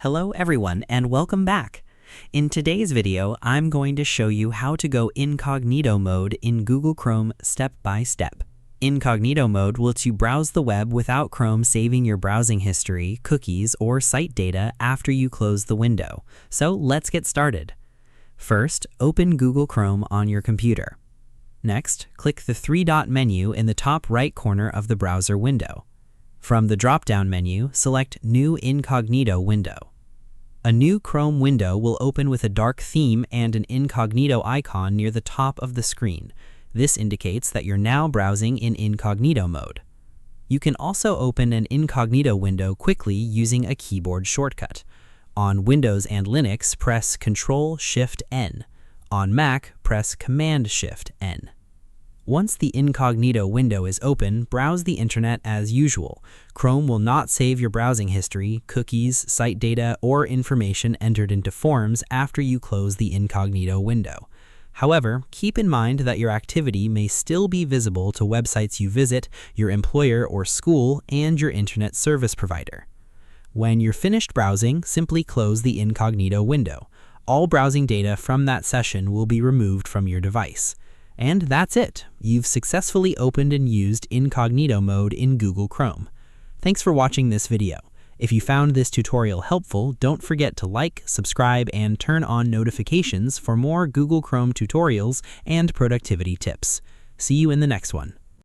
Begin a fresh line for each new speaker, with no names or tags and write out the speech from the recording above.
Hello everyone and welcome back. In today's video, I'm going to show you how to go incognito mode in Google Chrome step by step. Incognito mode lets you browse the web without Chrome saving your browsing history, cookies, or site data after you close the window. So let's get started. First, open Google Chrome on your computer. Next, click the three-dot menu in the top right corner of the browser window. From the drop-down menu, select New Incognito Window. A new Chrome window will open with a dark theme and an incognito icon near the top of the screen. This indicates that you're now browsing in incognito mode. You can also open an incognito window quickly using a keyboard shortcut. On Windows and Linux, press Ctrl-Shift-N. On Mac, press Command-Shift-N. Once the incognito window is open, browse the internet as usual. Chrome will not save your browsing history, cookies, site data, or information entered into forms after you close the incognito window. However, keep in mind that your activity may still be visible to websites you visit, your employer or school, and your internet service provider. When you're finished browsing, simply close the incognito window. All browsing data from that session will be removed from your device. And that's it. You've successfully opened and used incognito mode in Google Chrome. Thanks for watching this video. If you found this tutorial helpful, don't forget to like, subscribe, and turn on notifications for more Google Chrome tutorials and productivity tips. See you in the next one.